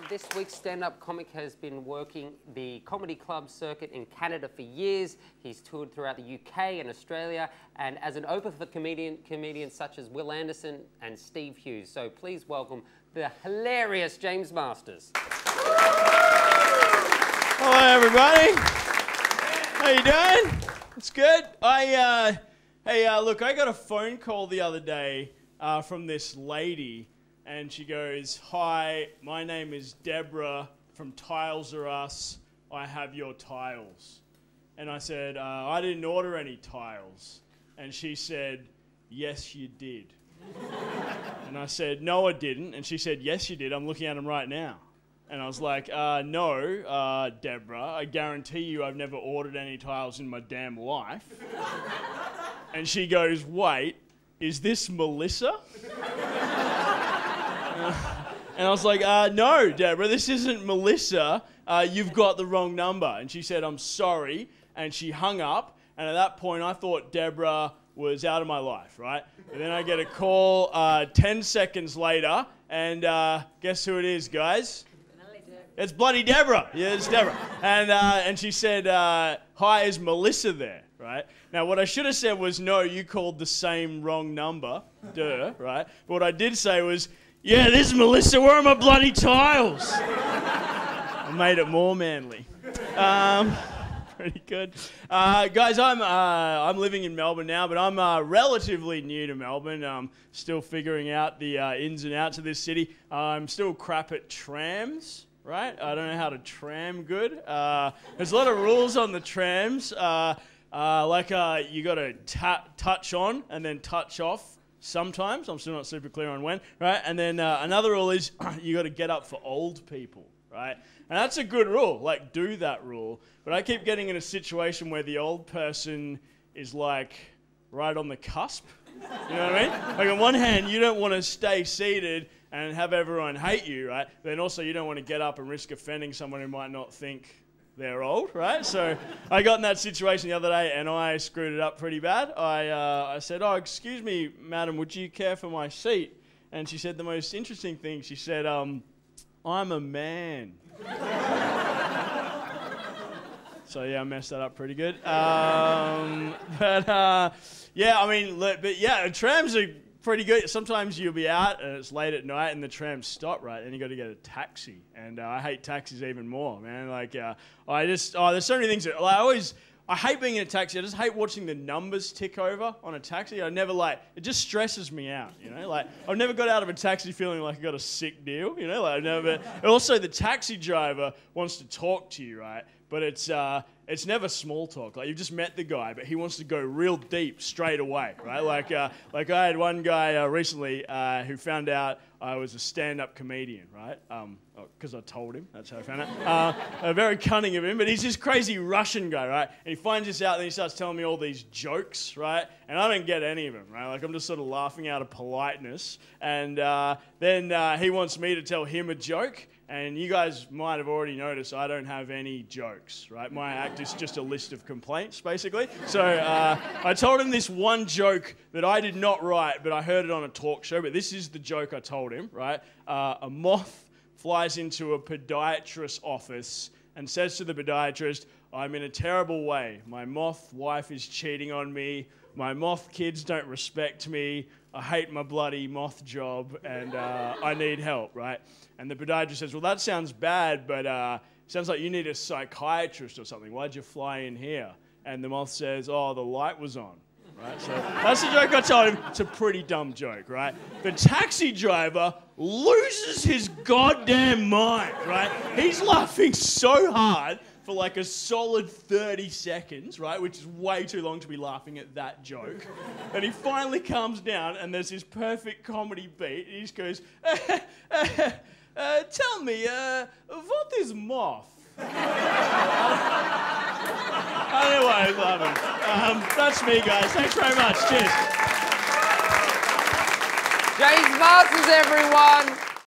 This week's stand-up comic has been working the comedy club circuit in Canada for years. He's toured throughout the UK and Australia, and as an opener for comedians such as Will Anderson and Steve Hughes. So please welcome the hilarious James Masters. Hello, everybody. How you doing? It's good. Look, I got a phone call the other day from this lady. And she goes, "Hi, my name is Debra from Tiles Are Us. I have your tiles." And I said, "I didn't order any tiles." And she said, "Yes, you did." And I said, "No, I didn't." And she said, "Yes, you did. I'm looking at them right now." And I was like, "No, Debra, I guarantee you I've never ordered any tiles in my damn life." And she goes, "Wait, is this Melissa?" And I was like, "No, Debra, this isn't Melissa. You've got the wrong number." And she said, "I'm sorry." And she hung up. And at that point, I thought Debra was out of my life, right? And then I get a call 10 seconds later. And guess who it is, guys? It's bloody Debra. Yeah, it's Debra. And she said, "Hi, is Melissa there?" Right? Now, what I should have said was, "No, you called the same wrong number." Duh, right? But what I did say was, "Yeah, this is Melissa. Where are my bloody tiles?" I made it more manly. Pretty good. Guys, I'm living in Melbourne now, but I'm relatively new to Melbourne. I'm still figuring out the ins and outs of this city. I'm still crap at trams, right? I don't know how to tram good. There's a lot of rules on the trams. You got to touch on and then touch off. Sometimes, I'm still not super clear on when, right? And then another rule is you got to get up for old people, right? And that's a good rule, like do that rule. But I keep getting in a situation where the old person is like right on the cusp. You know what I mean? Like on one hand, you don't want to stay seated and have everyone hate you, right? But then also you don't want to get up and risk offending someone who might not think they're old, right? So I got in that situation the other day and I screwed it up pretty bad. I said, "Oh, excuse me, madam, would you care for my seat?" And she said the most interesting thing. She said, "I'm a man." So yeah, I messed that up pretty good. Trams are pretty good. Sometimes you'll be out and it's late at night and the trams stop, right? And you got to get a taxi. And I hate taxis even more, man. There's so many things that, I hate being in a taxi. I just hate watching the numbers tick over on a taxi. It just stresses me out, you know? Like, I've never got out of a taxi feeling like I got a sick deal, you know? Also, the taxi driver wants to talk to you, right? But it's never small talk. Like, you've just met the guy, but he wants to go real deep straight away, right? Like I had one guy recently who found out I was a stand-up comedian, right? Because I told him. That's how I found out. Very cunning of him, but he's this crazy Russian guy, right? And he finds this out, and he starts telling me all these jokes, right? And I don't get any of them, right? Like, I'm just sort of laughing out of politeness. And then he wants me to tell him a joke. And you guys might have already noticed I don't have any jokes, right? My act is just a list of complaints, basically. So I told him this one joke that I did not write, but I heard it on a talk show. But this is the joke I told him, right? A moth flies into a podiatrist's office and says to the podiatrist, "I'm in a terrible way. My moth wife is cheating on me. My moth kids don't respect me. I hate my bloody moth job, and I need help," right? And the podiatrist says, "Well, that sounds bad, but sounds like you need a psychiatrist or something. Why'd you fly in here?" And the moth says, "Oh, the light was on." Right? So that's the joke I told him. It's a pretty dumb joke, right? The taxi driver loses his goddamn mind, right? He's laughing so hard for like a solid 30 seconds, right? Which is way too long to be laughing at that joke. And he finally calms down and there's this perfect comedy beat. He just goes, "Tell me, what is moth?" I don't know why I was laughing. That's me, guys. Thanks very much. Cheers. James Masters, everyone.